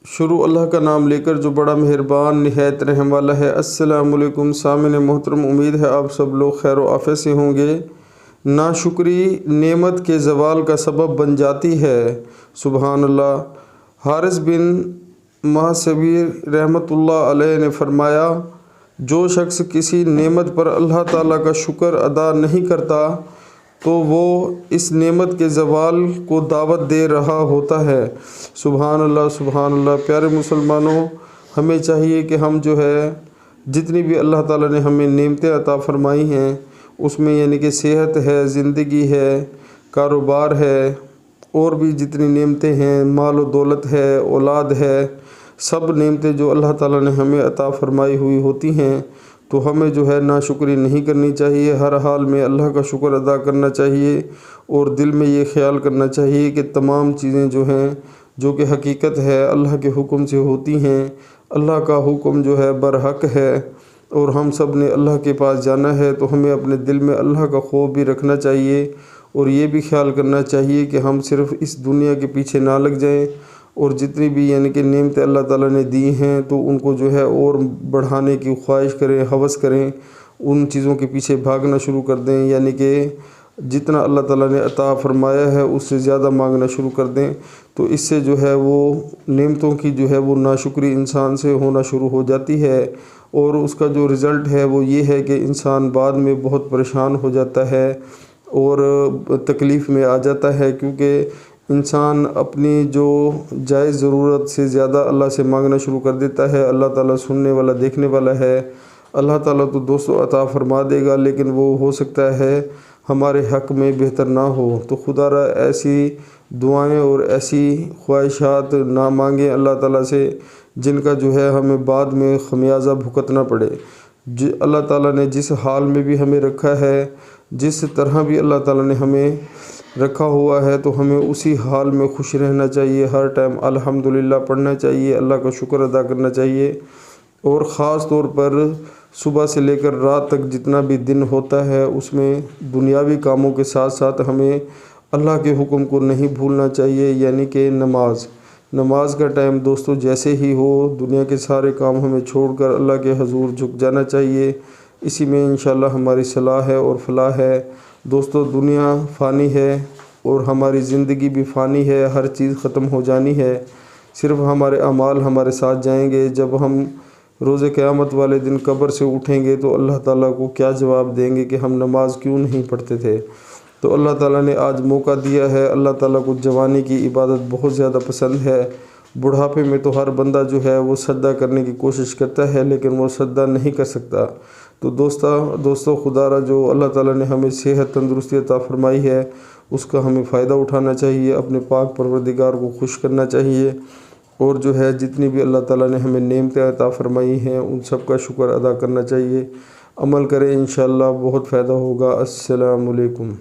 شروع اللہ کا نام لے کر جو بڑا مہربان نہایت رحم والا ہے۔ السلام علیکم سامعین محترم، امید ہے آپ سب لوگ خیر و عافیت سے ہوں گے۔ ناشکری نعمت کے زوال کا سبب بن جاتی ہے۔ سبحان اللہ۔ حارث بن محصبیر رحمۃ اللہ علیہ نے فرمایا، جو شخص کسی نعمت پر اللہ تعالیٰ کا شکر ادا نہیں کرتا تو وہ اس نعمت کے زوال کو دعوت دے رہا ہوتا ہے۔ سبحان اللہ، سبحان اللہ۔ پیارے مسلمانوں، ہمیں چاہیے کہ ہم جتنی بھی اللہ تعالیٰ نے ہمیں نعمتیں عطا فرمائی ہیں، اس میں یعنی کہ صحت ہے، زندگی ہے، کاروبار ہے، اور بھی جتنی نعمتیں ہیں، مال و دولت ہے، اولاد ہے، سب نعمتیں جو اللہ تعالیٰ نے ہمیں عطا فرمائی ہوئی ہوتی ہیں، تو ہمیں ناشکری نہیں کرنی چاہیے۔ ہر حال میں اللہ کا شکر ادا کرنا چاہیے، اور دل میں یہ خیال کرنا چاہیے کہ تمام چیزیں جو کہ حقیقت ہے اللہ کے حکم سے ہوتی ہیں۔ اللہ کا حکم برحق ہے، اور ہم سب نے اللہ کے پاس جانا ہے، تو ہمیں اپنے دل میں اللہ کا خوف بھی رکھنا چاہیے، اور یہ بھی خیال کرنا چاہیے کہ ہم صرف اس دنیا کے پیچھے نہ لگ جائیں، اور جتنی بھی یعنی کہ نعمتیں اللہ تعالیٰ نے دی ہیں تو ان کو اور بڑھانے کی خواہش کریں، ہوس کریں، ان چیزوں کے پیچھے بھاگنا شروع کر دیں، یعنی کہ جتنا اللہ تعالیٰ نے عطا فرمایا ہے اس سے زیادہ مانگنا شروع کر دیں، تو اس سے وہ نعمتوں کی وہ ناشکری انسان سے ہونا شروع ہو جاتی ہے، اور اس کا جو رزلٹ ہے وہ یہ ہے کہ انسان بعد میں بہت پریشان ہو جاتا ہے اور تکلیف میں آ جاتا ہے، کیونکہ انسان اپنی جو جائز ضرورت سے زیادہ اللہ سے مانگنا شروع کر دیتا ہے۔ اللہ تعالیٰ سننے والا، دیکھنے والا ہے۔ اللہ تعالیٰ تو دوستو عطا فرما دے گا، لیکن وہ ہو سکتا ہے ہمارے حق میں بہتر نہ ہو، تو خدا را ایسی دعائیں اور ایسی خواہشات نہ مانگیں اللہ تعالیٰ سے جن کا ہمیں بعد میں خمیازہ بھگتنا پڑے۔ اللہ تعالیٰ نے جس حال میں بھی ہمیں رکھا ہے، جس طرح بھی اللہ تعالیٰ نے ہمیں رکھا ہوا ہے، تو ہمیں اسی حال میں خوش رہنا چاہیے، ہر ٹائم الحمدللہ پڑھنا چاہیے، اللہ کا شکر ادا کرنا چاہیے، اور خاص طور پر صبح سے لے کر رات تک جتنا بھی دن ہوتا ہے اس میں دنیاوی کاموں کے ساتھ ساتھ ہمیں اللہ کے حکم کو نہیں بھولنا چاہیے، یعنی کہ نماز کا ٹائم دوستو جیسے ہی ہو، دنیا کے سارے کام ہمیں چھوڑ کر اللہ کے حضور جھک جانا چاہیے۔ اسی میں انشاءاللہ ہماری صلاح ہے اور فلاح ہے۔ دوستو دنیا فانی ہے اور ہماری زندگی بھی فانی ہے، ہر چیز ختم ہو جانی ہے، صرف ہمارے اعمال ہمارے ساتھ جائیں گے۔ جب ہم روز قیامت والے دن قبر سے اٹھیں گے تو اللہ تعالیٰ کو کیا جواب دیں گے کہ ہم نماز کیوں نہیں پڑھتے تھے؟ تو اللہ تعالیٰ نے آج موقع دیا ہے۔ اللہ تعالیٰ کو جوانی کی عبادت بہت زیادہ پسند ہے۔ بڑھاپے میں تو ہر بندہ وہ سجدہ کرنے کی کوشش کرتا ہے، لیکن وہ سجدہ نہیں کر سکتا۔ تو دوستو خدا را جو اللہ تعالیٰ نے ہمیں صحت تندرستی عطا فرمائی ہے، اس کا ہمیں فائدہ اٹھانا چاہیے، اپنے پاک پروردگار کو خوش کرنا چاہیے، اور جتنی بھی اللہ تعالیٰ نے ہمیں نعمتیں عطا فرمائی ہیں ان سب کا شکر ادا کرنا چاہیے۔ عمل کریں، انشاءاللہ بہت فائدہ ہوگا۔ السلام علیکم۔